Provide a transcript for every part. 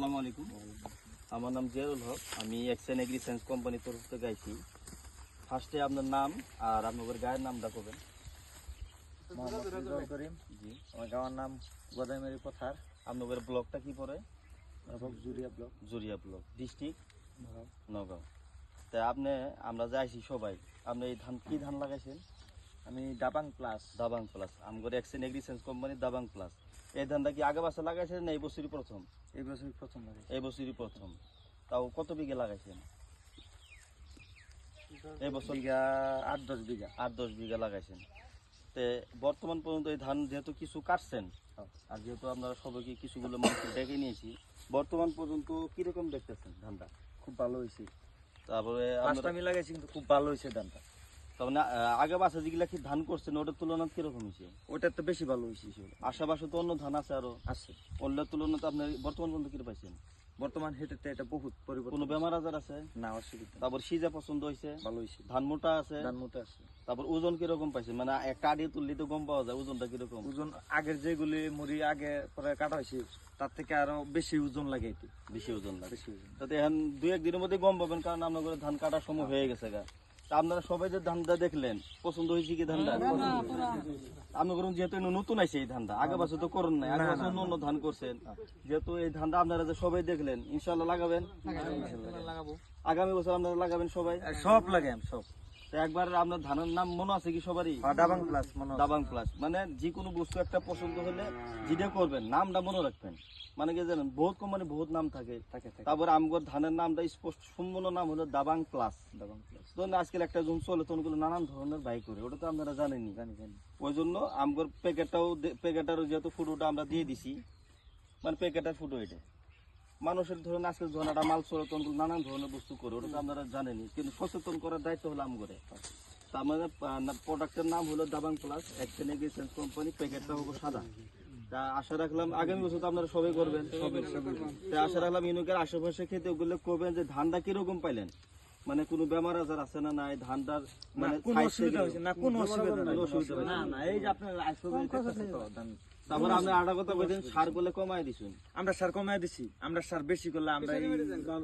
আসসালামু আলাইকুম। আমার নাম জিয়ারুল হক। আমি এক্সেন এগ্রি সায়েন্স কোম্পানির তরফ থেকে আইছি। ফার্স্টে আপনার নাম আর আপনাদের গায়ের নামটা করবেন। করিম জি, আমার গাঁয়ের নাম গদাইমারি পথার, আপনাদের ব্লকটা কি পড়ে? জুরিয়া ব্লক, জুরিয়া ব্লক, ডিস্ট্রিক্ট নগাঁও। তা আমরা যে আইছি সবাই, আপনি এই ধান কি ধান লাগাইছেন? আমি ডাবাং প্লাস। দাবাং প্লাস, আমাদের এক্সেন এগ্রি সায়েন্স কোম্পানির দাবাং প্লাস। এই ধানটা কি আগে বছর লাগাইছেন না এই বছরই প্রথম? এই বছর প্রথম লাগাই। এই বছরই প্রথম। তাও কত বিঘা লাগাইছেন? এই বছর বিঘা 8-10 বিঘা। 8-10 বিঘা লাগাইছেন। তে বর্তমান পর্যন্ত এই ধান যেহেতু কিছু কাটছেন, আর যেহেতু আপনারা সবাইকে কিছুগুলো মানুষ ডেকে নিয়েছি, বর্তমান পর্যন্ত কিরকম দেখতেছেন ধানটা? খুব ভালো হয়েছে। তারপরে পাঁচটা আমি লাগাইছি কিন্তু খুব ভালো হয়েছে ধানটা। তার মানে আগে বাসা যেগুলা কি ধান করছেন ওটার তুলনায় কিরকম হয়েছে? ওটার তো বেশি ভালো হয়েছে। আশেপাশে তো অন্য ধান আছে আরো, আছে অন্যের তুলনায় আপনার বর্তমান পর্যন্ত কি পাইছেন? বর্তমান হেঁটেতে এটা বহুত পরিবর্তন। কোনো বেমার আজার আছে না, অসুবিধা। তারপর সিজা পছন্দ হয়েছে, ভালো হয়েছে। ধান মোটা আছে, ধান মোটা আছে। তারপর ওজন কিরকম পাইছেন? মানে একটা আড়িয়ে তুললে তো গম পাওয়া যায়, ওজনটা কিরকম? ওজন আগের যেগুলি মুড়ি আগে পরে কাটা হয়েছে তার থেকে আরো বেশি ওজন লাগে। এটি বেশি ওজন লাগে। বেশি ওজন। তাতে এখন 2-1 দিনের মধ্যে গম পাবেন, কারণ আপনাদের ধান কাটার সময় হয়ে গেছে গা। তা আপনারা সবাই যে ধানটা দেখলেন, পছন্দ হয়েছে কি ধানটা? আপনার যেহেতু নতুন আছে এই ধানটা, আগে বছর তো করেন নাই, আগে বছর অন্য ধান করছেন, যেহেতু এই ধানটা আপনারা যে সবাই দেখলেন, ইনশাল্লাহ লাগাবেন। আগামী বছর আপনারা লাগাবেন সবাই? সব লাগে সব। তো একবার আপনার ধানের নাম মনে আছে কি সবারই? ডাবাং প্লাস মনে হয়। দাবাং প্লাস। মানে যে কোনো বস্তু একটা পছন্দ হলে যেটা করবেন নামটা মনে রাখবেন। মানে কি জানেন, বহুত কোম্পানি বহুত নাম থাকে। তারপর আমগর ধানের নামটা স্পষ্ট সম্পূর্ণ নাম হলো দাবাং প্লাস। ডাবাং প্লাস। ধরুন আজকাল একটা জুম চলে, তখন নানান ধরনের বাইক করে, ওটা তো আপনারা জানেনই। জানি। ওই জন্য আমগর প্যাকেটারও যেহেতু ফুটোটা আমরা দিয়ে দিছি, মানে প্যাকেটার ফুটো এটা মানুষের ধরুন আজকে জনাটা মাল চলে, তখন নানান ধরনের বস্তু করে, ওটা তো আপনারা জানেনই। কিন্তু সচেতন করার দায়িত্ব হলো আমগরে। তা আমাদের প্রোডাক্টের নাম হলো দাবাং প্লাস, এক্সেন এগ্রি সায়েন্স কোম্পানি, প্যাকেটটা হবো সাদা। তা আশা রাখলাম আগামী বছর তো আপনারা সবাই করবেন। তা আশা রাখলাম ইউনিকের আশেপাশে খেতে ওগুলো করবেন যে ধানটা কিরকম পাইলেন, মানে কোনো বেমার আজার আছে না নাই ধানটার, মানে কোনো অসুবিধা হয়েছে না, কোনো অসুবিধা নাই। অসুবিধা না, এই যে আপনার তারপর আপনি আটা কথা বলছেন সার করলে কমাই দিচ্ছেন। আমরা সার কমাই দিছি। আমরা সার বেশি করলে আমরা এই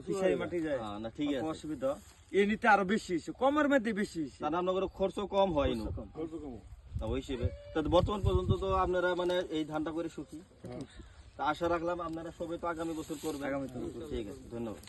ফিশারি মাটি যায় না, ঠিক আছে, অসুবিধা। এ নিতে আরো বেশি হয়েছে, কমের মধ্যে বেশি হয়েছে। তাহলে আপনাদের খরচ কম হয় না ওই হিসেবে। তাহলে বর্তমান পর্যন্ত তো আপনারা মানে এই ধানটা করে সুখী। তা আশা রাখলাম আপনারা সবাই তো আগামী বছর করবেন। আগামী ঠিক আছে, ধন্যবাদ।